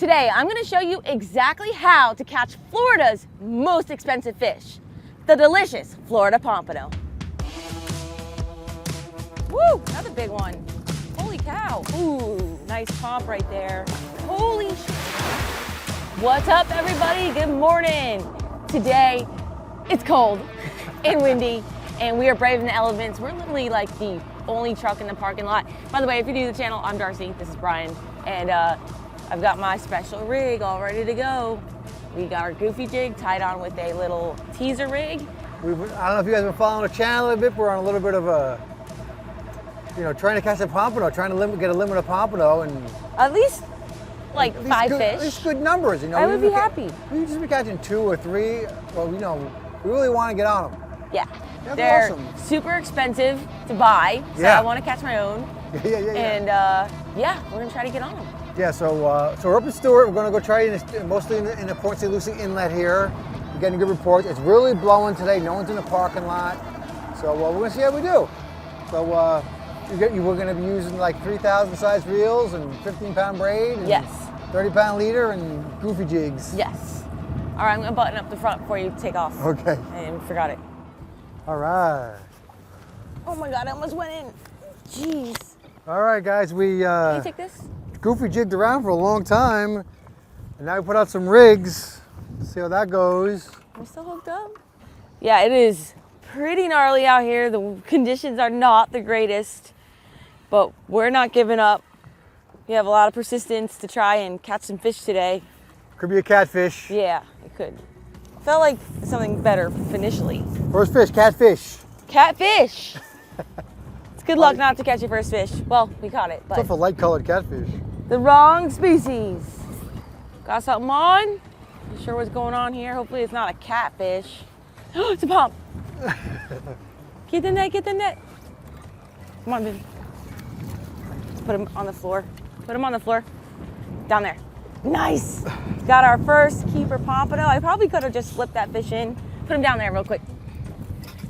Today, I'm gonna show you exactly how to catch Florida's most expensive fish, the delicious Florida pompano. Woo, another big one. Holy cow. Ooh, nice pomp right there. Holy shit. What's up, everybody? Good morning. Today, it's cold and windy, and we are braving the elements. We're literally like the only truck in the parking lot. By the way, if you're new to the channel, I'm Darcy, this is Brian, and I've got my special rig all ready to go. We got our goofy jig tied on with a little teaser rig. I don't know if you guys have been following the channel a bit. We're on a little bit of a, trying to catch a pompano, trying to get a limit of pompano, and at least like five fish. At least good numbers, I would be happy. We just be catching 2 or 3. Well, we really want to get on them. Yeah, That'd they're be awesome. super expensive to buy, so Yeah. I want to catch my own. Yeah. And yeah, we're gonna try to get on them. Yeah, so we're up in Stewart. We're going to go try mostly in the Port St. Lucie Inlet here. We're getting good reports. It's really blowing today. No one's in the parking lot. So we're going to see how we do. So we're going to be using like 3,000 size reels and 15-pound braid. And Yes. 30-pound leader and goofy jigs. Yes. All right, I'm gonna button up the front before you take off. Okay. I forgot it. All right. Oh my God, I almost went in. Jeez. All right, guys. We Can you take this? goofy jigged around for a long time, and now we put out some rigs. See how that goes. Are we still hooked up? Yeah, it is pretty gnarly out here. The conditions are not the greatest, but we're not giving up. We have a lot of persistence to try and catch some fish today. Could be a catfish. Yeah, it could. Felt like something better initially. First fish, catfish. Catfish! It's good luck not to catch your first fish. Well, we caught it, It's but a light-colored catfish. the wrong species. Got something on? You sure what's going on here? Hopefully it's not a catfish. It's a pomp. Get the net, get the net. Come on, baby. Put him on the floor. Put him on the floor. Down there. Nice. Got our first keeper pompano. I probably could have just flipped that fish in. Put him down there real quick.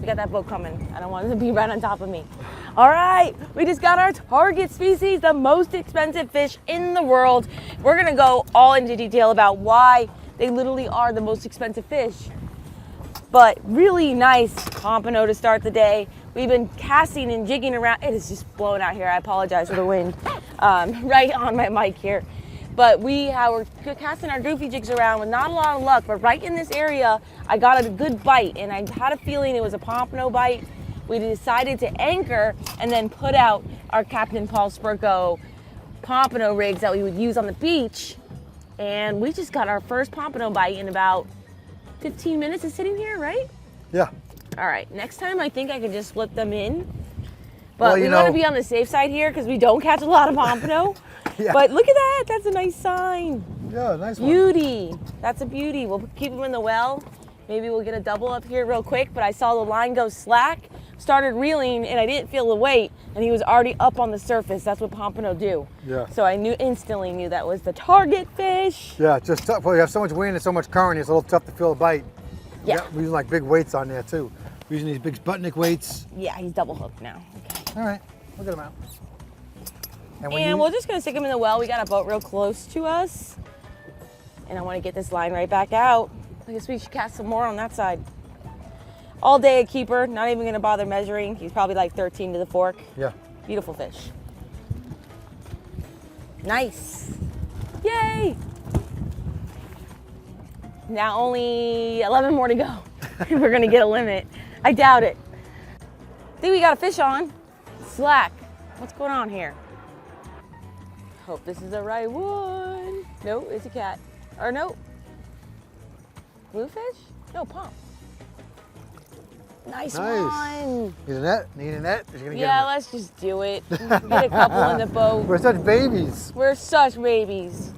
We got that boat coming. I don't want it to be right on top of me. All right, we just got our target species, the most expensive fish in the world. We're gonna go all into detail about why they literally are the most expensive fish. But really nice pompano to start the day. We've been casting and jigging around. It is just blowing out here. I apologize for the wind. Right on my mic here. But we're casting our goofy jigs around with not a lot of luck, but right in this area, I got a good bite, and I had a feeling it was a pompano bite. We decided to anchor and then put out our Captain Paul Spurko pompano rigs that we would use on the beach. And we just got our first pompano bite in about 15 minutes of sitting here, right? Yeah. All right, next time I think I could just flip them in. But Well, we want to be on the safe side here because we don't catch a lot of pompano. Yeah. But look at that, that's a nice sign. Yeah, nice one. Beauty, that's a beauty. We'll keep them in the well. Maybe we'll get a double up here real quick, but I saw the line go slack, started reeling, and I didn't feel the weight, and he was already up on the surface. That's what pompano do. Yeah. So I instantly knew that was the target fish. Yeah, it's just tough. Well, you have so much wind and so much current, it's a little tough to feel a bite. Yeah. We're using like big weights on there too. We're using these big Sputnik weights. Yeah, he's double hooked now. Okay. All right, we'll get him out. And we're just gonna stick him in the well. We got a boat real close to us. And I wanna get this line right back out. I guess we should cast some more on that side. All day a keeper, not even gonna bother measuring. He's probably like 13 to the fork. Yeah. Beautiful fish. Nice. Yay! Now only 11 more to go. We're gonna get a limit. I doubt it. I think we got a fish on. Slack. What's going on here? Hope this is the right one. No, it's a cat. Or no. Bluefish? No, pomp. Nice one. Need a net? Need a net? Is he gonna Yeah, get let's just do it. Get a couple in the boat. We're such babies. We're such babies.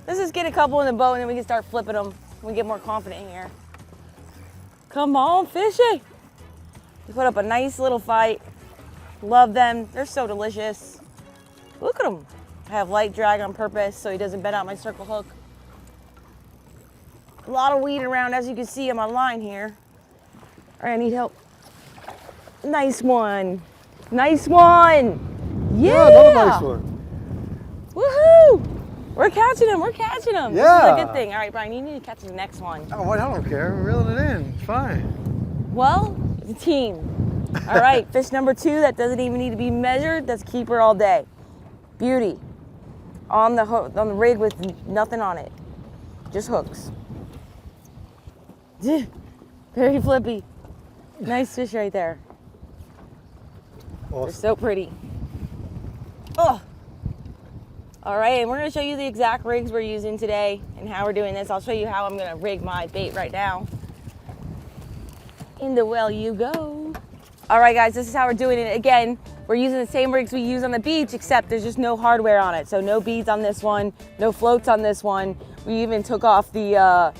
Let's just get a couple in the boat and then we can start flipping them. We get more confident here. Come on, fishy. We put up a nice little fight. Love them. They're so delicious. Look at them. I have light drag on purpose so he doesn't bend out my circle hook. A lot of weed around, as you can see on my line here. All right, I need help. Nice one. Nice one. Yeah. Another nice one. Woohoo! We're catching them. We're catching them. Yeah. This is a good thing. All right, Brian, you need to catch the next one. Oh, what? I don't care. We're reeling it in. It's fine. Well, it's a team. All right, fish number 2 that doesn't even need to be measured. That's keeper all day. Beauty. On the hook, on the rig with nothing on it. Just hooks. Very flippy. Nice fish right there. Awesome. They're so pretty. Oh. All right, and we're gonna show you the exact rigs we're using today and how we're doing this. I'll show you how I'm gonna rig my bait right now. In the well you go. All right, guys, this is how we're doing it. Again, we're using the same rigs we use on the beach, except there's just no hardware on it. So no beads on this one, no floats on this one. We even took off the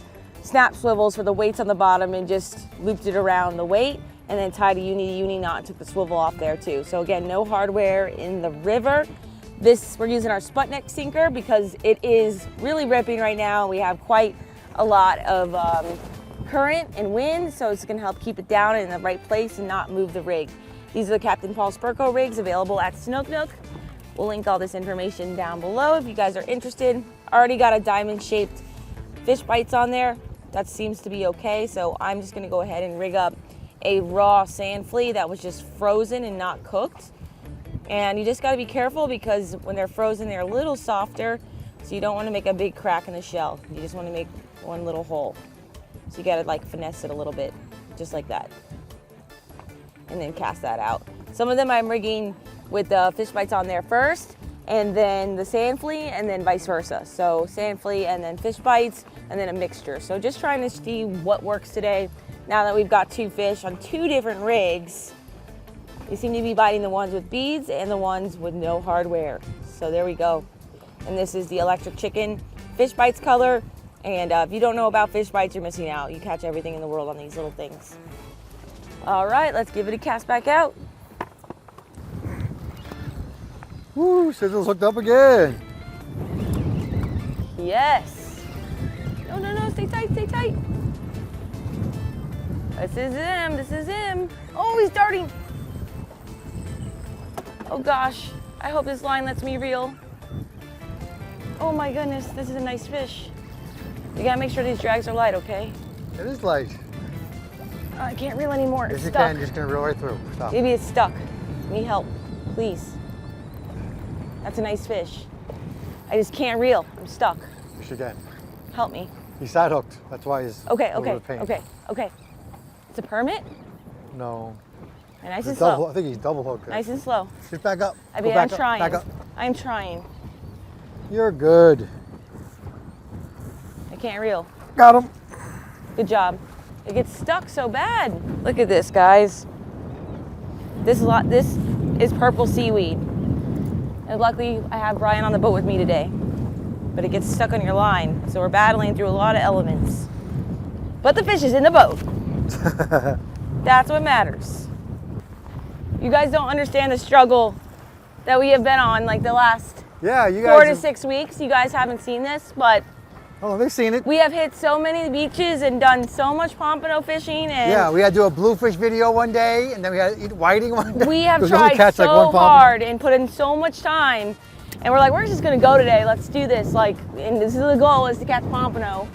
snap swivels for the weights on the bottom and just looped it around the weight and then tied a uni knot and took the swivel off there too. So again, no hardware in the river. We're using our Sputnik sinker because it is really ripping right now. We have quite a lot of current and wind, so it's gonna help keep it down in the right place and not move the rig. These are the Captain Paul Spurco rigs available at Snook Nook. We'll link all this information down below if you guys are interested. Already got a diamond shaped fish bites on there. That seems to be okay, so I'm just gonna go ahead and rig up a raw sand flea that was just frozen and not cooked. And you just gotta be careful because when they're frozen, they're a little softer, so you don't wanna make a big crack in the shell. You just wanna make one little hole. So you gotta like finesse it a little bit, just like that. And then cast that out. Some of them I'm rigging with the fish bites on there first, and then the sand flea, and then vice versa. So sand flea and then fish bites, and then a mixture. So just trying to see what works today. Now that we've got 2 fish on 2 different rigs, they seem to be biting the ones with beads and the ones with no hardware. So there we go. And this is the electric chicken fish bites color. And if you don't know about fish bites, you're missing out. You catch everything in the world on these little things. All right, let's give it a cast back out. Woo, sizzle's hooked up again. Yes. No, stay tight, stay tight. This is him, this is him. Oh, he's darting. Oh gosh, I hope this line lets me reel. Oh my goodness, this is a nice fish. You gotta make sure these drags are light, okay? It is light. Oh, I can't reel anymore, it's Yes, you stuck. can. Just gonna reel right through. Stop. Maybe it's stuck. Need help, please. That's a nice fish. I just can't reel, I'm stuck. Yes, you can. Help me. He's side hooked. That's why he's Okay, a little bit of pain. okay. It's a permit? No. And nice and He's double, slow. I think he's double hooked. Nice and slow. Just back up. I Go mean, back I'm trying. Up. Back up. I'm trying. You're good. I can't reel. Got him. Good job. It gets stuck so bad. Look at this, guys. This is purple seaweed. And luckily, I have Brian on the boat with me today. But it gets stuck on your line, so we're battling through a lot of elements. But the fish is in the boat. That's what matters. You guys don't understand the struggle that we have been on like the last Yeah, you guys. 4 to 6 weeks. You guys haven't seen this, but Oh, they've seen it. we have hit so many beaches and done so much pompano fishing, and Yeah, we had to do a bluefish video one day, and then we had to eat whiting one day. we have Because we only tried catch, so like, one pompano. hard and put in so much time, and we're like, we're just gonna go today. Let's do this. Like, and this is the goal, is to catch pompano.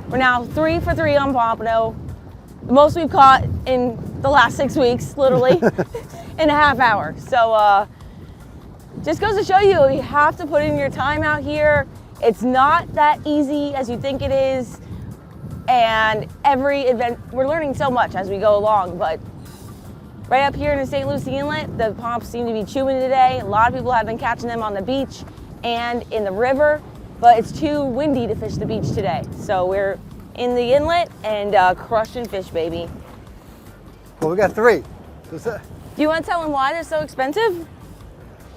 We're now 3 for 3 on pompano. The most we've caught in the last 6 weeks, literally, in a half hour. So just goes to show you, you have to put in your time out here. It's not that easy as you think it is. And every event, we're learning so much as we go along, but right up here in the St. Lucie Inlet, the pomps seem to be chewing today. A lot of people have been catching them on the beach and in the river, but it's too windy to fish the beach today. So we're in the inlet and crushing fish, baby. Well, we got 3. Do you want to tell them why they're so expensive?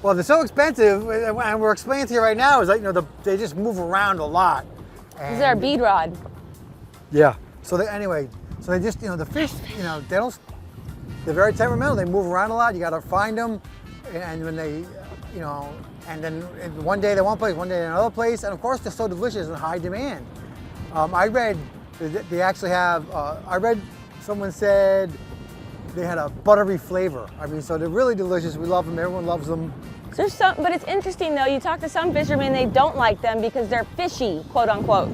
Well, they're so expensive, and we're explaining to you right now is like, they just move around a lot. This is our bead rod. Yeah. So they just, the fish, they're very temperamental. They move around a lot. You got to find them, and when they, and then one day they're one place, one day another place, and of course they're so delicious and high demand. I read they actually have. I read someone said they had a buttery flavor. I mean, so they're really delicious. We love them. Everyone loves them. So there's some, but it's interesting though, you talk to some fishermen, they don't like them because they're fishy, quote unquote.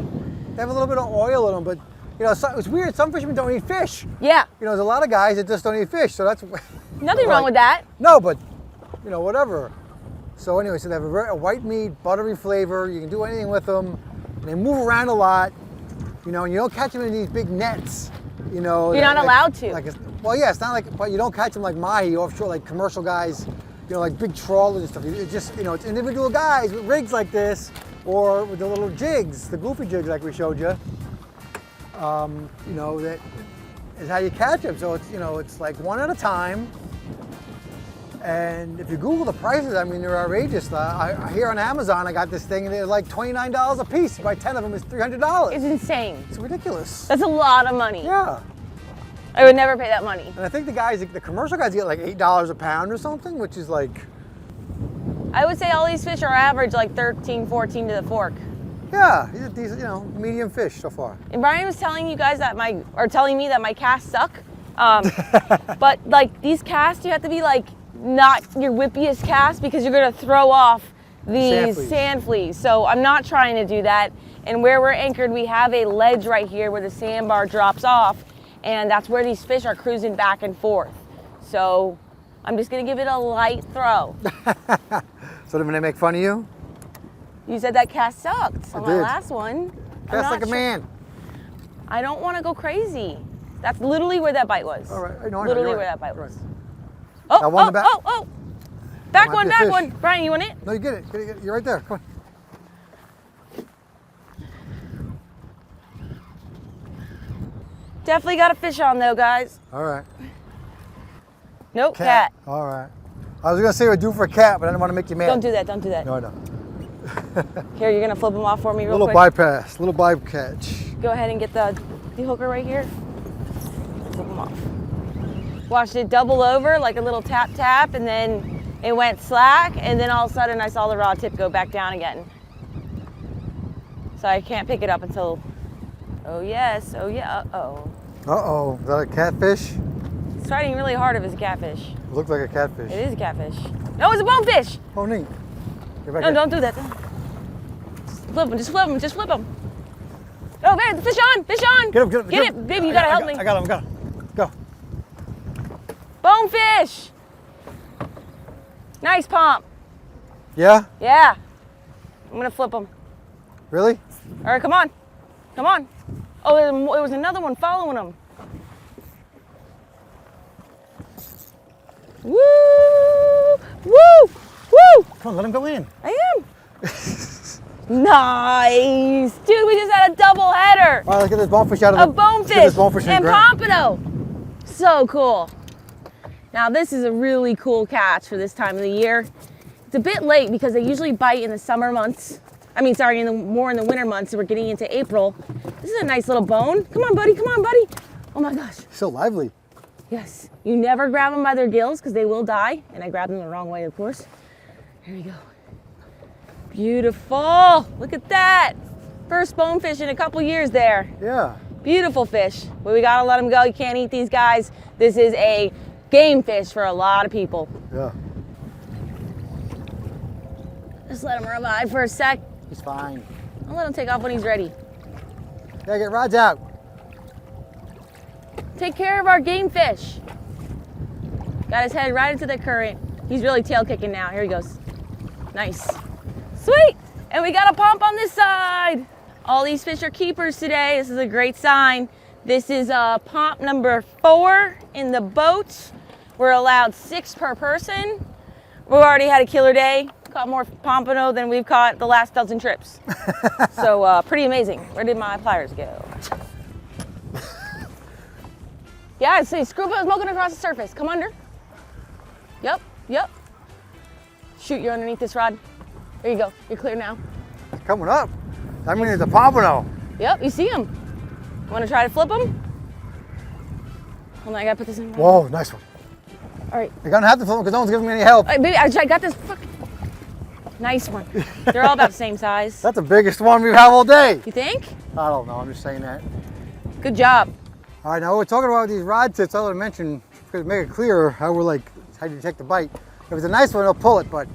They have a little bit of oil in them, but you know, it's weird. Some fishermen don't eat fish. Yeah. You know, there's a lot of guys that just don't eat fish, so that's Nothing wrong with that. No, but you know, whatever. So anyway, so they have a white meat, buttery flavor. You can do anything with them. And they move around a lot. You know, and you don't catch them in these big nets. You know, you're not allowed to. Well, yeah, it's not like, but you don't catch them like mahi offshore, like commercial guys. You know, like big trawlers and stuff. It's just, you know, it's individual guys with rigs like this, or with the little jigs, the goofy jigs like we showed you. You know, that is how you catch them. So it's, you know, it's like one at a time. And if you Google the prices, I mean, they're outrageous. Here on Amazon, I got this thing, and they're like $29 a piece. You buy 10 of them, it's $300. It's insane. It's ridiculous. That's a lot of money. Yeah. I would never pay that money. And I think the commercial guys get like $8 a pound or something, which is like... I would say all these fish are average like 13, 14 to the fork. Yeah, these, you know, medium fish so far. And Brian was telling you guys that telling me that my casts suck. But like these casts, you have to be like not your whippiest cast because you're gonna throw off these sand fleas. So I'm not trying to do that. And where we're anchored, we have a ledge right here where the sandbar drops off, and that's where these fish are cruising back and forth. So I'm just gonna give it a light throw. So when they make fun of you? You said that cast sucked on my last one. Cast like a man. I don't want to go crazy. That's literally where that bite was. All right, I know, literally right. where that bite was. Right. Oh. Back one. Brian, you want it? No, you get it. Get it. You're right there. Come on. Definitely got a fish on though, guys. All right. Nope, cat. All right. I was going to say it would do for a cat, but I didn't want to make you mad. Don't do that. Don't do that. No, I don't. Here, you're going to flip them off for me real quick. Little bypass, little bycatch. Go ahead and get the hooker right here. Flip them off. Watched it double over like a little tap tap, and then it went slack, and then all of a sudden I saw the rod tip go back down again. So I can't pick it up until, oh yes, oh yeah, uh-oh. Uh-oh, is that a catfish? It's fighting really hard if it's a catfish. It looks like a catfish. It is a catfish. No, it's a bonefish. Oh, neat. No, don't do that. Just flip them, just flip them. Oh, man, the fish on, fish on. Get him. Get it, baby, you gotta help me. I got him. Go. Bonefish. Nice pomp. Yeah? Yeah. I'm gonna flip them. Really? All right, come on. Come on. Oh, it was another one following him. Woo! Woo! Woo! Come on, let him go in. I am. Nice. Dude, we just had a double header. All right, let's get this bonefish out of the... A bonefish Let's get this bonefish in and the ground. pompano. So cool. Now, this is a really cool catch for this time of the year. It's a bit late because they usually bite in the summer months. More in the winter months, so we're getting into April. This is a nice little bone. Come on, buddy. Oh my gosh. So lively. Yes. You never grab them by their gills because they will die. And I grabbed them the wrong way, of course. Here we go. Beautiful. Look at that. First bonefish in a couple years there. Yeah. Beautiful fish. But we gotta let them go. You can't eat these guys. This is a game fish for a lot of people. Yeah. Just let him revive for a sec. He's fine. I'll let him take off when he's ready. Yeah, get rods out. Take care of our game fish. Got his head right into the current. He's really tail kicking now. Here he goes. Nice. Sweet. And we got a pump on this side. All these fish are keepers today. This is a great sign. This is pump number 4 in the boat. We're allowed 6 per person. We've already had a killer day. Caught more pompano than we've caught the last dozen trips. So pretty amazing. Where did my pliers go? Yeah, I see screw boat smoking across the surface. Come under. Yep. Shoot, you're underneath this rod. There you go. You're clear now. It's coming up. I mean, it's a pompano. Yep, you see him. Want to try to flip him? Hold on, I gotta put this in. Whoa, nice one. All right. You're gonna have to flip him because no one's giving me any help. All right, baby, I got this. Nice one. They're all about the same size. That's the biggest one we've had all day. You think? I don't know, I'm just saying that. Good job. All right, now we're talking about these rod tips. I want to mention, to make it clearer how you detect the bite. If it's a nice one, it'll pull it, but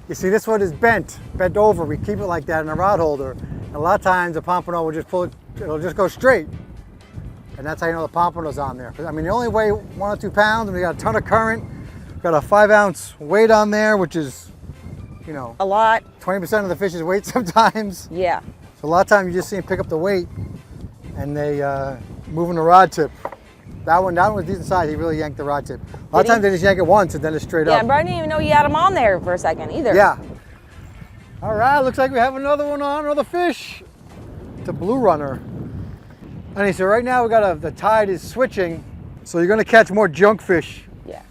You see, this one is bent over. We keep it like that in a rod holder. And a lot of times the pompano will just pull it, it'll just go straight. And that's how you know the pompano's on there. I mean, they only weigh 1 or 2 pounds, and we got a ton of current. We've got a 5-ounce weight on there, which is, you know, A lot. 20% of the fish's weight sometimes. Yeah. So a lot of times you just see them pick up the weight, and they moving the rod tip. That one was decent size. He really yanked the rod tip. A lot of times they just yank it once and then it's straight Yeah, up. Brian didn't even know you had him on there for a second either. Yeah. All right, looks like we have another one on, another fish. It's a blue runner. And so right now we got the tide is switching, so you're gonna catch more junk fish. Yeah.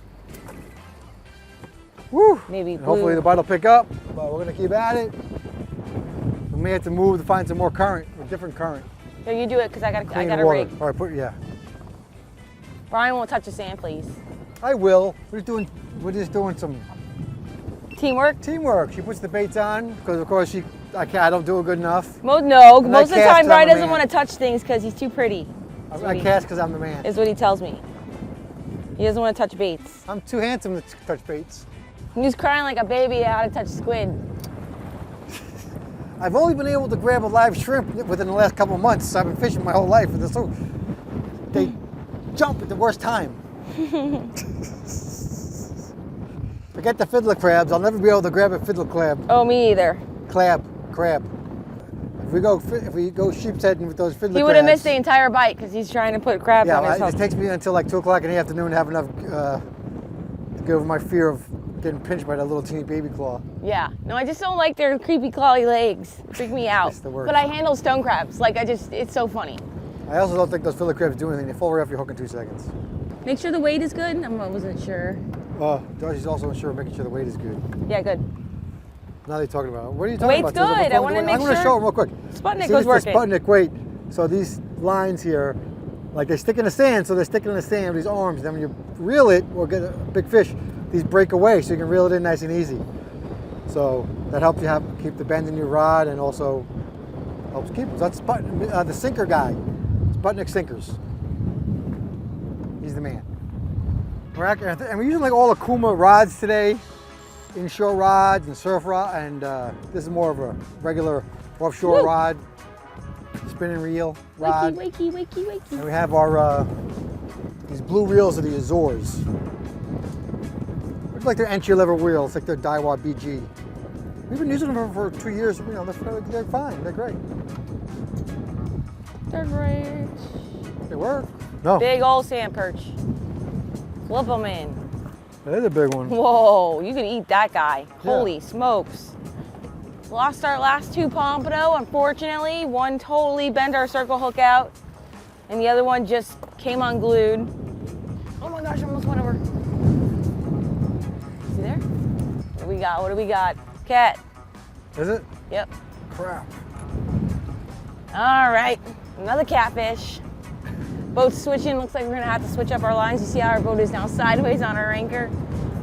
Woo! Maybe And hopefully the bite will pick up, but we're gonna keep at it. We may have to move to find some more current, a different current. No, you do it because I got Clean a water. rig. All right, yeah. Brian won't touch the sand, please. I will. We're just doing some Teamwork? teamwork. She puts the baits on because, of course, I don't do it good enough. Most of the And I time cast 'cause Brian I'm the doesn't man. want to touch things because he's too pretty. I cast because I'm the man. Is what he tells me. He doesn't want to touch baits. I'm too handsome to touch baits. He was crying like a baby how to touch squid. I've only been able to grab a live shrimp within the last couple of months. I've been fishing my whole life, and they jump at the worst time. Forget the fiddler crabs. I'll never be able to grab a fiddler crab. Oh, me either. Crab. If we go sheep's heading with those fiddler crabs. He would have missed the entire bite because he's trying to put crabs on his Yeah, hook. it takes me until like 2 o'clock in the afternoon to have enough to get over my fear of getting pinched by that little teeny baby claw. Yeah. No, I just don't like their creepy clawy legs. They freak me out. It's the worst. But I handle stone crabs. Like, it's so funny. I also don't think those fiddler crabs do anything. They fall right off your hook in 2 seconds. Make sure the weight is good. I wasn't sure. Darcy's also making sure the weight is good. Yeah, good. Now they're talking about. What are you talking Weight's about? good. I wanna make I'm going to sure show them real quick. Sputnik See, was this is the working. Sputnik weight. So these lines here, like they stick in the sand, so they're sticking in the sand with these arms. Then when you reel it or get a big fish, these break away, so you can reel it in nice and easy. So that helps you keep the bend in your rod, and also helps keep it. So that's the sinker guy, Sputnik sinkers. He's the man. And we're using like all the Kuma rods today, inshore rods and surf rod, and this is more of a regular offshore Woo. rod, spinning reel rod. Wakey. And we have our these blue reels are the Azores. It's like their entry-level reels, like their Daiwa BG. We've been using them for 2 years. You know, they're fine. They're great. They're great. They work. No, Big old sand perch. Flip them in. that is a big one. Whoa, you can eat that guy. Yeah. Holy smokes. Lost our last 2 pompano, unfortunately. One totally bent our circle hook out, and the other one just came unglued. Oh my gosh, I almost went over. Is he there? What do we got? Cat. Is it? Yep. Crap. All right, another catfish. Boat's switching. Looks like we're gonna have to switch up our lines. You see how our boat is now sideways on our anchor?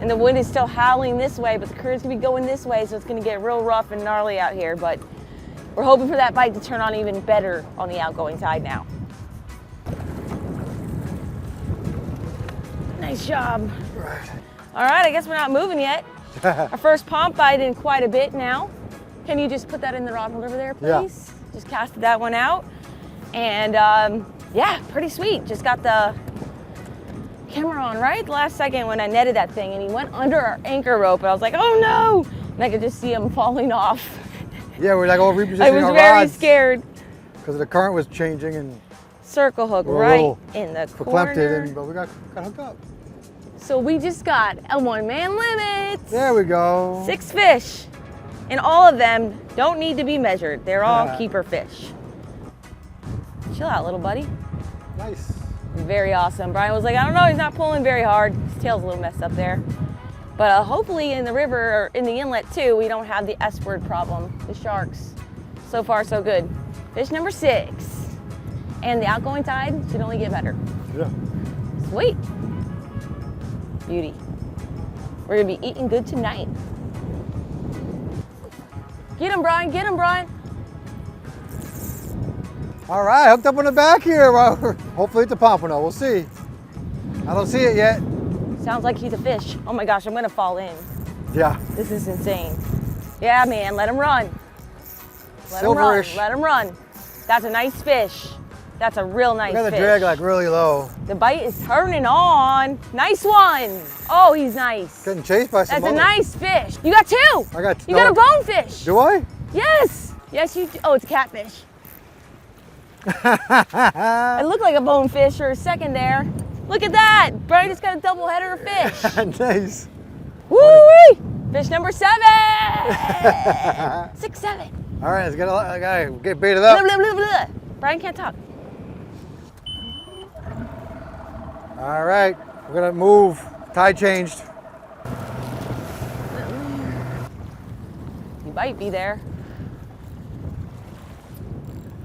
And the wind is still howling this way, but the current's gonna be going this way, so it's gonna get real rough and gnarly out here. But we're hoping for that bite to turn on even better on the outgoing tide now. Nice job. Right. All right, I guess we're not moving yet. Our first pomp bite in quite a bit now. Can you just put that in the rod holder over there, please? Yeah. Just casted that one out. And yeah, pretty sweet. Just got the camera on right the last second when I netted that thing, and he went under our anchor rope, and I was like, oh no! And I could just see him falling off. Yeah, we're like all repositioning I was our very rods scared. because the current was changing and Circle hook we're a right little in the verklempt corner. it, but we got hooked up. So we just got a one-man limit. There we go. 6 fish, and all of them don't need to be measured. They're all Yeah. keeper fish. Chill out, little buddy. Nice. Very awesome. Brian was like, I don't know, he's not pulling very hard. His tail's a little messed up there. But hopefully in the river, or in the inlet too, we don't have the S-word problem, the sharks. So far, so good. Fish number 6. And the outgoing tide should only get better. Yeah. Sweet. Beauty. We're gonna be eating good tonight. Get him, Brian, get him, Brian. All right, hooked up on the back here. Well, hopefully it's a pompano. We'll see. I don't see it yet. Sounds like he's a fish. Oh my gosh, I'm gonna fall in. Yeah. This is insane. Yeah, man, let him run. Let him run, Silverish. let him run. That's a nice fish. That's a real nice Got the fish. drag like really low. The bite is turning on. Nice one. Oh, he's nice. Getting chased by some That's a others. nice fish. You got two. I got You got a bonefish. Do I? Yes. Yes, you do. Oh, it's a catfish. It looked like a bonefish for a second there. Look at that. Brian just got a double header of fish. Nice. Woo-wee! Fish number 7. 6, 7. All right, let's get baited up. Blah, blah, blah, blah. Brian can't talk. All right, we're gonna move. Tide changed. You might be there.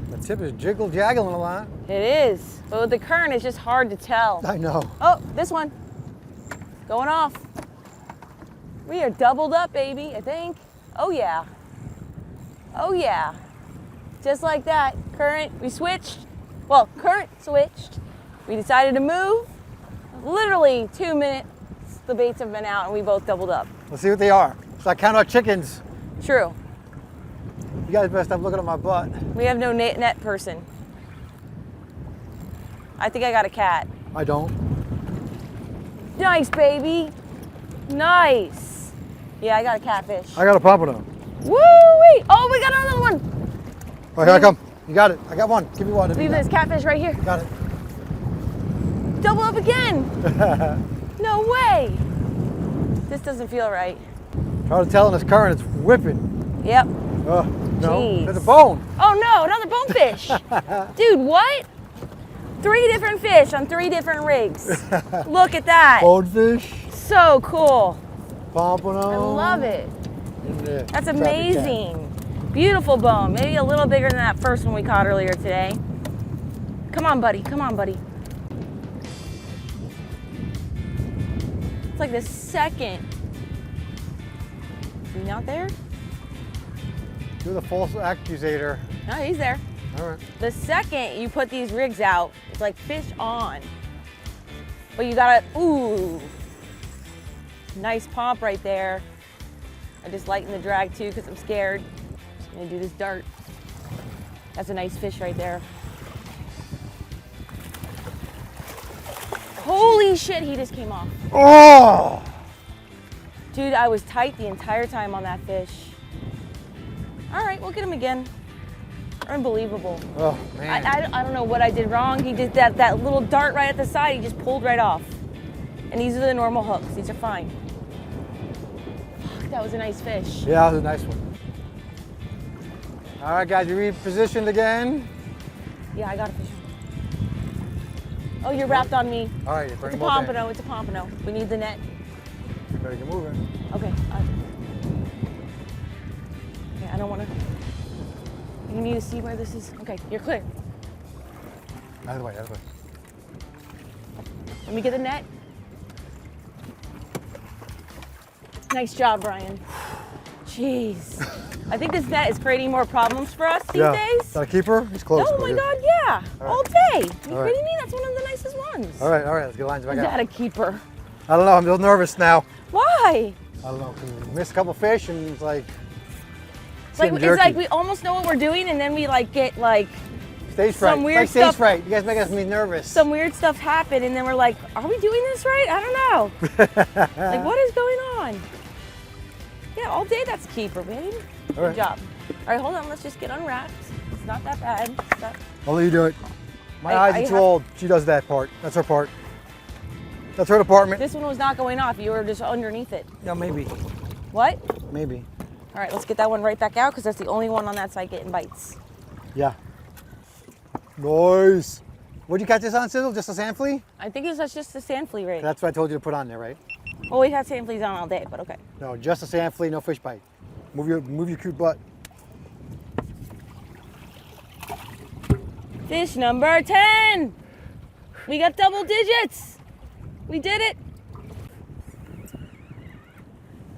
The tip is jiggle-jaggling a lot. It is. But with the current, it's just hard to tell. I know. Oh, this one. Going off. We are doubled up, baby, I think. Oh, yeah. Oh, yeah. Just like that. Current, we switched. Well, current switched. We decided to move. Literally 2 minutes, the baits have been out, and we both doubled up. Let's see what they are. So I count our chickens. True. You guys better stop looking at my butt. We have no net person. I think I got a cat. I don't. Nice, baby. Nice. Yeah, I got a catfish. I got a pompano. Woo-wee! Oh, we got another one. Oh, here I come. You got it. I got one. Give me one. Leave this catfish right here. Got it. Double up again. No way. This doesn't feel right. Hard to tell in this current, it's whipping. Yep. No, Jeez. there's a bone. Oh no, another bonefish. Dude, what? 3 different fish on 3 different rigs. Look at that. Bonefish, So cool. pompano. I love it. and, That's traffic amazing. Beautiful bone. Maybe a little bigger than that first one we caught earlier today. Come on, buddy. Come on, buddy. It's like the second. Is he not there? cat. You're the false accusator. No, he's there. All right. The second you put these rigs out, it's like fish on. But you gotta, ooh. Nice pomp right there. I just lighten the drag too because I'm scared. Just gonna do this dart. That's a nice fish right there. Holy shit, he just came off. Oh! Dude, I was tight the entire time on that fish. All right, we'll get him again. Unbelievable. Oh, man. I don't know what I did wrong. He did that little dart right at the side. He just pulled right off. And these are the normal hooks. These are fine. Fuck, that was a nice fish. Yeah, that was a nice one. All right, guys, you repositioned again. Yeah, I got a fish. Oh, you're wrapped on me. All right, It's bring a them all back. pompano. It's a pompano. We need the net. You better get moving. Okay. Okay, I don't want to. You need to see where this is. Okay, you're clear. Out of the way, out of the way. Let me get the net. Nice job, Brian. Jeez. I think this net is creating more problems for us these days. Is that a keeper? He's close. Oh my God, yeah. All day. Are you All right. kidding me? That's one of the nicest ones. All right, let's get lines back Is out. that a keeper? I don't know, I'm a little nervous now. Why? I don't know, 'cause we missed a couple fish and it's like, It's like we almost know what we're doing and then we like get like stage fright. some weird it's like stuff- stage fright. You guys make us me nervous. some weird stuff happen and then we're like, are we doing this right? I don't know. Like what is going on? Yeah, all day that's keeper, babe. Good right. job. All right, hold on. Let's just get unwrapped. It's not that bad. It's not- I'll let you do it. My I eyes are too have- old. She does that part. That's her part. That's her department. This one was not going off. You were just underneath it. Yeah, maybe. What? Maybe. All right, let's get that one right back out because that's the only one on that side getting bites. Yeah. Nice. What'd you catch this on, Sizzle? Just a sand flea? I think that's just a sand flea rig. That's what I told you to put on there, right? Well, we've had sand fleas on all day, but okay. No, just a sand flea, no fish bite. Move your cute butt. Fish number 10. We got double digits. We did it.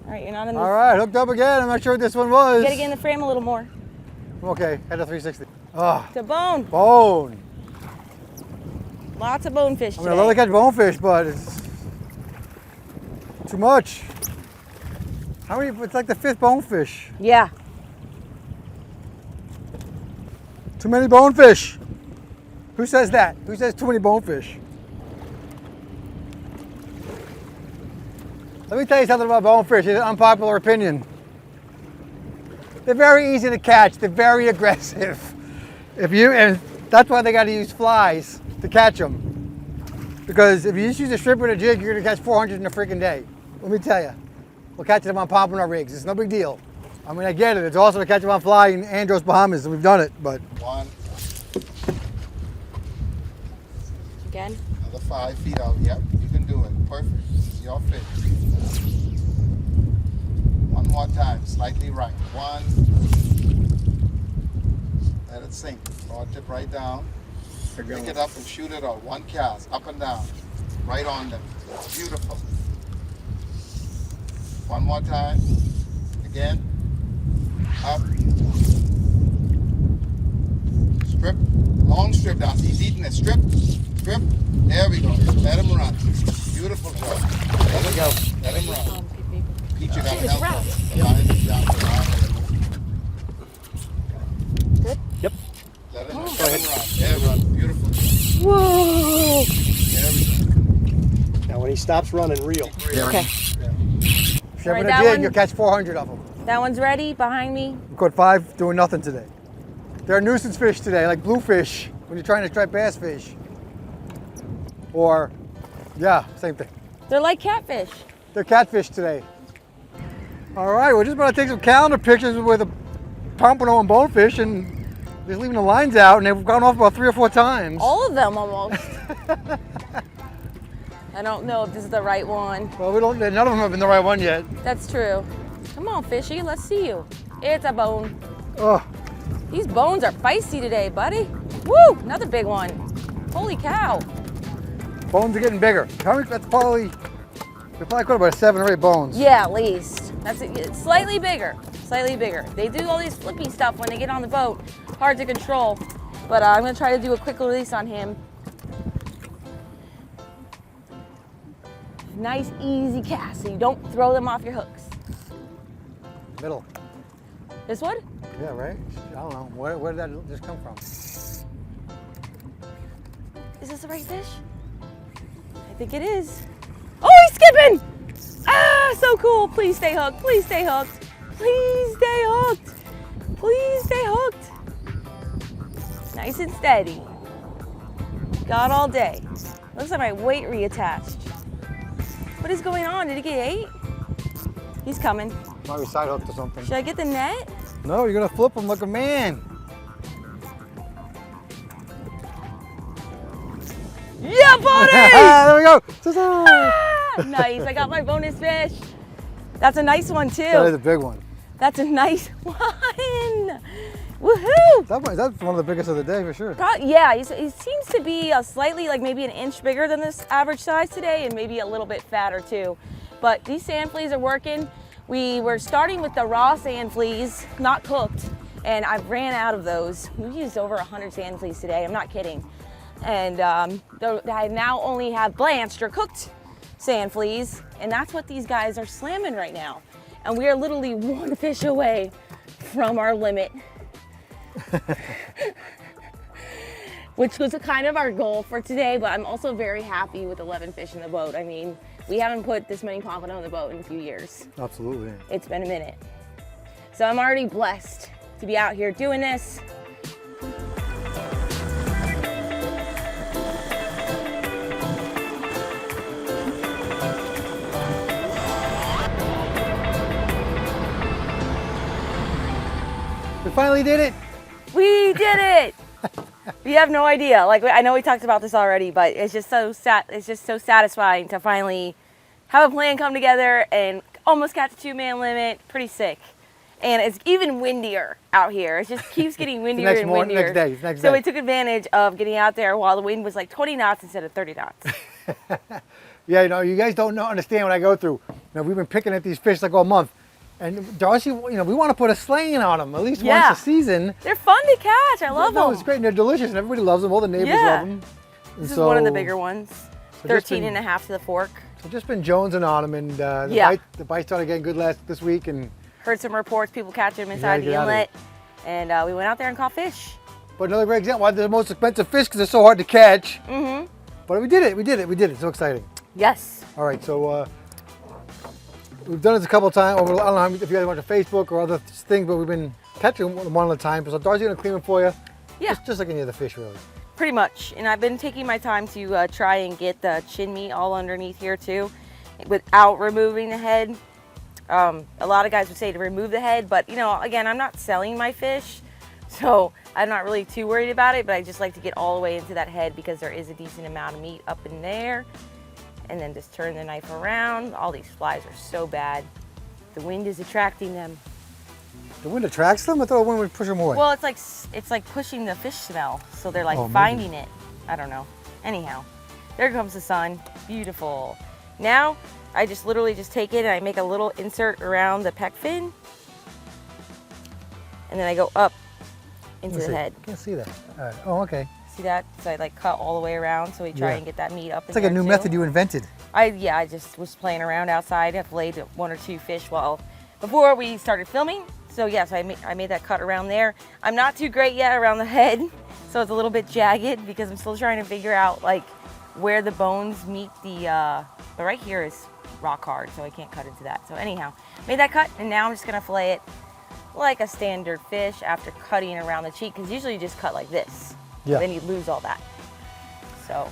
All right, you're not in the. All right, hooked up again. I'm not sure what this one was. You gotta get in the frame a little more. Okay, head to 360. Ah, To bone. bone. Lots of bonefish I today. mean, I love to catch bonefish, but it's too much. How many? It's like the 5th bonefish. Yeah. Too many bonefish. Who says that? Who says too many bonefish? Let me tell you something about bonefish. It's an unpopular opinion. They're very easy to catch. They're very aggressive. And that's why they got to use flies to catch them. Because if you just use a shrimp and a jig, you're going to catch 400 in a freaking day. Let me tell you. We're catching them on pompano rigs. It's no big deal. I mean, I get it. It's awesome to catch them on fly in Andros, Bahamas, and we've done it, but. 1. Again? Another 5 feet out. Yep, you can do it. Perfect. You're fit. One more time. Slightly right. 1. Let it sink. Draw tip right down. Pick it up and shoot it out. 1 cast. Up and down. Right on them. Beautiful. 1 more time. Again. Up. Strip. Long strip down. He's eating it. Strip. Strip. There we go. Let him run. Beautiful job. There we go. Let him run. Pete, you gotta help him. The line is down. Good? Yep. Let him run. There we go. Beautiful. Whoa! There we go. Now when he stops running, reel. Okay. Shrimp Right, and that a jig, one- you'll catch 400 of them. That one's ready behind me. We caught 5 doing nothing today. They're nuisance fish today, like bluefish, when you're trying to strike bass fish. Or, yeah, same thing. They're like catfish. They're catfish today. All right, we're just about to take some calendar pictures with a pompano and bonefish and just leaving the lines out, and they've gone off about 3 or 4 times. All of them almost. I don't know if this is the right one. Well, none of them have been the right one yet. That's true. Come on, fishy, let's see you. It's a bone. Oh, These bones are feisty today, buddy. Woo, another big one. Holy cow. bones are getting bigger. How many? That's probably, we probably caught about 7 or 8 bones. Yeah, at least. That's it's slightly bigger, slightly bigger. They do all these flippy stuff when they get on the boat. Hard to control. But I'm gonna try to do a quick release on him. Nice, easy cast, so you don't throw them off your hooks. Middle. This one? Yeah, right? I don't know. Where did that just come from? Is this the right fish? I think it is. Oh, he's skipping! Ah, so cool. Please stay hooked. Please stay hooked. Please stay hooked. Please stay hooked. Nice and steady. Got all day. Looks like my weight reattached. What is going on? Did he get ate? He's coming. Might be side hooked or something. Should I get the net? No, you're gonna flip them like a man. Yeah, buddy! There we go. Ah, nice. I got my bonus fish. That's a nice one too. That is a big one. That's a nice one. Woohoo! That's one of the biggest of the day for sure. Yeah, he seems to be slightly, like maybe an inch bigger than this average size today, and maybe a little bit fatter too. But these sand fleas are working. We were starting with the raw sand fleas, not cooked, and I ran out of those. We used over 100 sand fleas today, I'm not kidding. And I now only have blanched or cooked sand fleas, and that's what these guys are slamming right now. And we are literally 1 fish away from our limit. Which was kind of our goal for today, but I'm also very happy with 11 fish in the boat. I mean, we haven't put this many pompano in the boat in a few years. Absolutely. It's been a minute. So I'm already blessed to be out here doing this. We finally did it. We did it! You have no idea. Like, I know we talked about this already, but it's just so satisfying to finally have a plan come together and almost catch a 2-man limit. Pretty sick. And it's even windier out here. It just keeps getting windier and windier. Next So day. we took advantage of getting out there while the wind was like 20 knots instead of 30 knots. Yeah, you guys don't understand what I go through. We've been picking at these fish like all month. And Darcy, we want to put a slaying on them at least once a season. They're fun to catch. I love them. It's great, and they're delicious, and everybody loves them. All the neighbors love them. This is one of the bigger ones. 13 and a half to the fork. So just been jonesing on them, and the bite started getting good this week, and heard some reports, people catching them inside the inlet, and we went out there and caught fish. But another great example, why they're the most expensive fish because they're so hard to catch. Mm-hmm. But we did it. So exciting. Yes. All right, so we've done this a couple of times. I don't know if you guys went to Facebook or other things, but we've been catching one at a time. So Darcy's gonna clean them for you. Yeah. Just like any other fish, really. Pretty much. And I've been taking my time to try and get the chin meat all underneath here too, without removing the head. A lot of guys would say to remove the head, but you know, again, I'm not selling my fish, so I'm not really too worried about it, but I just like to get all the way into that head because there is a decent amount of meat up in there. And then just turn the knife around. All these flies are so bad. The wind is attracting them. The wind attracts them? I thought the wind would push them away. Well, it's like pushing the fish smell, so they're like finding it. I don't know. Anyhow, there comes the sun. Beautiful. Now, I just literally just take it and I make a little insert around the pec fin. And then I go up into the head. I can't see that. All right. Oh, okay. See that? So I like cut all the way around so we try and get that meat up in there. It's like a new method you invented. I just was playing around outside. I've laid 1 or 2 fish before we started filming. So yes, I made that cut around there. I'm not too great yet around the head, so it's a little bit jagged because I'm still trying to figure out like where the bones meet but right here is rock hard, so I can't cut into that. So anyhow, made that cut, and now I'm just gonna fillet it like a standard fish after cutting around the cheek, because usually you just cut like this. Yeah. Then you lose all that. So.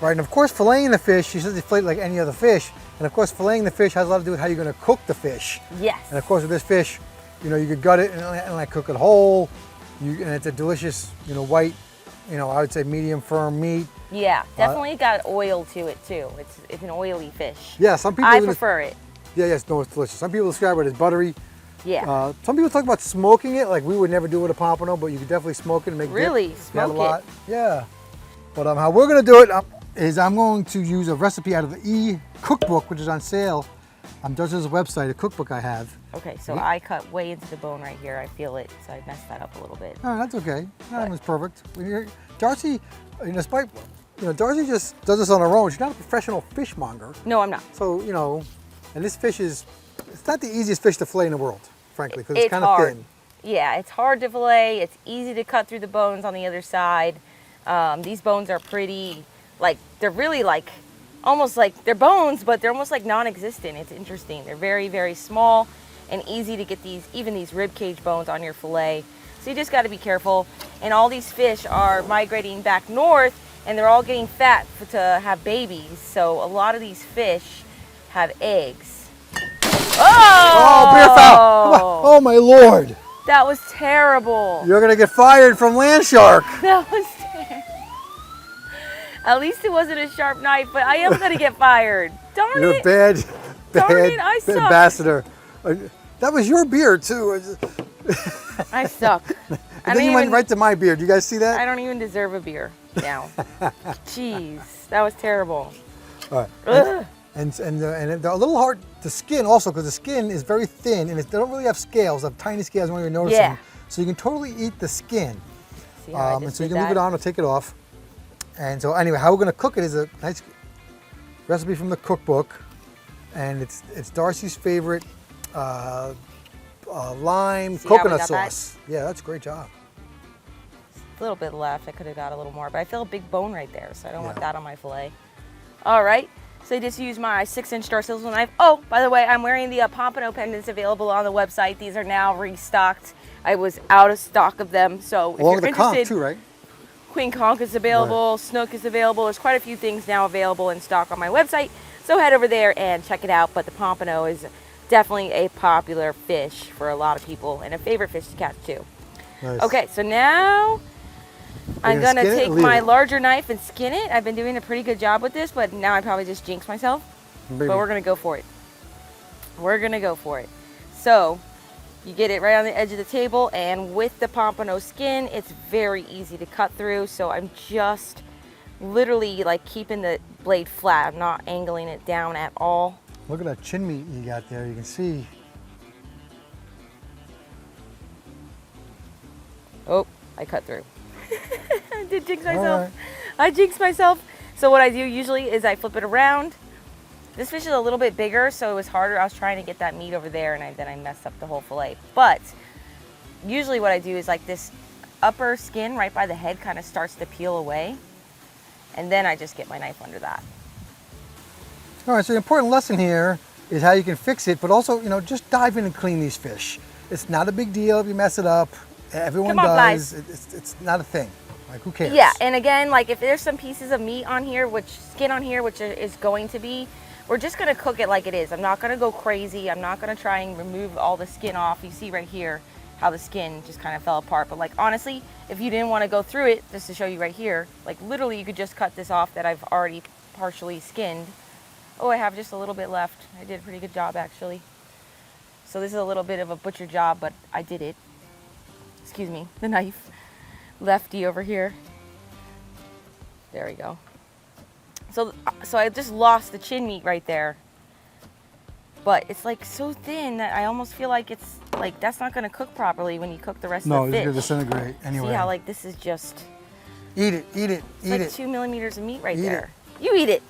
Right, and of course filleting the fish, you said you fillet it like any other fish, and of course filleting the fish has a lot to do with how you're gonna cook the fish. Yes. And of course with this fish, you know, you could gut it and like cook it whole, and it's a delicious, you know, white, you know, I would say medium firm meat. Yeah, definitely got oil to it too. It's an oily fish. Yeah, some people. I prefer it. Yeah, yes, no, it's delicious. Some people describe it as buttery. Yeah. Some people talk about smoking it, like we would never do with a pompano, but you could definitely smoke it and make really smoke it. Yeah. But how we're gonna do it is I'm going to use a recipe out of the cookbook, which is on sale on Darcizzle's website, a cookbook I have. Okay, so I cut way into the bone right here. I feel it, so I messed that up a little bit. Oh, that's okay. That was perfect. Darcy, despite, Darcy just does this on her own. She's not a professional fishmonger. No, I'm not. So, and this fish it's not the easiest fish to fillet in the world, frankly, because it's kind of thin. Yeah, it's hard to fillet. It's easy to cut through the bones on the other side. These bones are pretty, they're really almost like they're bones, but they're almost like non-existent. It's interesting. They're very, very small and easy to get even these rib cage bones on your fillet. So you just got to be careful. And all these fish are migrating back north, and they're all getting fat to have babies. So a lot of these fish have eggs. Oh! Oh, beer foul! Oh my Lord! That was terrible. You're gonna get fired from Land Shark. That was terrible. At least it wasn't a sharp knife, but I am gonna get fired. Darn You're it! You're bad I suck. ambassador. That was your beard too. I suck. And then you went right to my beard. You guys see that? I don't even deserve a beer now. Jeez, that was terrible. All right. And they're a little hard to skin also because the skin is very thin and they don't really have scales. They have tiny scales. You don't even notice them. So you can totally eat the skin. See how and so you can move it on or take it off. And so anyway, how we're going to cook it is a nice recipe from the cookbook, and it's Darcy's favorite lime coconut sauce. Yeah, that's a great job. A little bit left. I could have got a little more, but I feel a big bone right there, so I don't want that on my fillet. All right. So I just used my 6-inch Darcizzle knife. Oh, by the way, I'm wearing the pompano pendants available on the website. These are now restocked. I was out of stock of them, so if you're interested, conch too, right? Queen conch is available, snook is available. There's quite a few things now available in stock on my website, so head over there and check it out. But the pompano is definitely a popular fish for a lot of people and a favorite fish to catch too. Nice. Okay, so now I'm gonna take my larger knife and skin it. I've been doing a pretty good job with this, but now I probably just jinxed myself. But we're gonna go for it. We're gonna go for it. So you get it right on the edge of the table, and with the pompano skin, it's very easy to cut through. So I'm just literally keeping the blade flat. I'm not angling it down at all. Look at that chin meat you got there. You can see. Oh, I cut through. I did jinx myself. Right. I jinxed myself. So what I do usually is I flip it around This fish is a little bit bigger, so it was harder. I was trying to get that meat over there, and then I messed up the whole fillet. But usually what I do is like this upper skin right by the head kind of starts to peel away, and then I just get my knife under that. All right, so the important lesson here is how you can fix it, but also, you know, just dive in and clean these fish. It's not a big deal if you mess it up. Everyone Come on, does. flies. It's not a thing. Like, who cares? Yeah, and again, like if there's some pieces of meat on here, skin on here, which is going to be, we're just gonna cook it like it is. I'm not gonna go crazy. I'm not gonna try and remove all the skin off. You see right here how the skin just kind of fell apart. But like honestly, if you didn't want to go through it, just to show you right here, like literally you could just cut this off that I've already partially skinned. Oh, I have just a little bit left. I did a pretty good job actually. So this is a little bit of a butcher job, but I did it. Excuse me, the knife. Lefty over here. There we go. So I just lost the chin meat right there. But it's like so thin that I almost feel like it's like that's not gonna cook properly when you cook the rest of the fish. No, it's gonna disintegrate anyway. See how like this is just Eat it, eat it, it's eat like it. 2 millimeters of meat right Eat there. You eat it.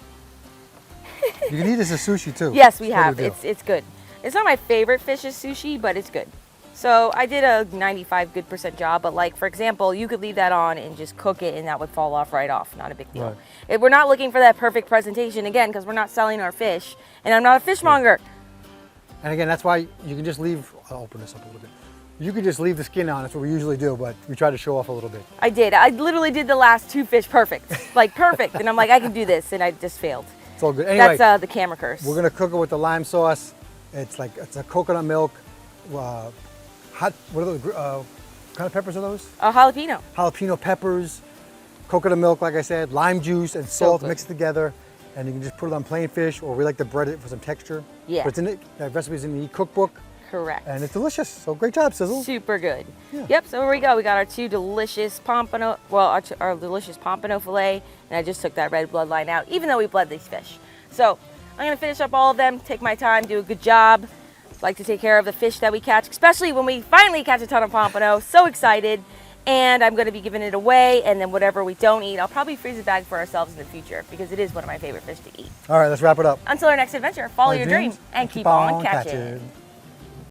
You can eat this as sushi too. Yes, we That's what have. do. It's good. It's not my favorite fish as sushi, but it's good. So I did a 95% job, but like for example, you could leave that on and just cook it and that would fall off right off. Not a big deal. Right. If we're not looking for that perfect presentation again, because we're not selling our fish, and I'm not a fishmonger. And again, that's why you can just leave, I'll open this up a little bit. You can just leave the skin on, that's what we usually do, but we try to show off a little bit. I did. I literally did the last 2 fish perfect. Like perfect. And I'm like, I can do this, and I just failed. It's all good. Anyway, That's the camera curse. we're gonna cook it with the lime sauce. It's a coconut milk, hot, what are those, kind of peppers are those? Jalapeno. Jalapeno peppers, coconut milk, like I said, lime juice and So salt good. mixed together. And you can just put it on plain fish, or we like to bread it for some texture. Yeah. But it's in it, that recipe's in the cookbook, Correct. and it's delicious. So great job, Sizzle. Super good. Yeah. Yep, so here we go. We got our 2 delicious pompano, well, our delicious pompano filet, and I just took that red bloodline out, even though we bled these fish. So I'm gonna finish up all of them, take my time, do a good job. Like to take care of the fish that we catch, especially when we finally catch a ton of pompano. So excited. And I'm gonna be giving it away, and then whatever we don't eat, I'll probably freeze a bag for ourselves in the future because it is one of my favorite fish to eat. All right, let's wrap it up. Until our next adventure, follow your dream dreams and keep on catching.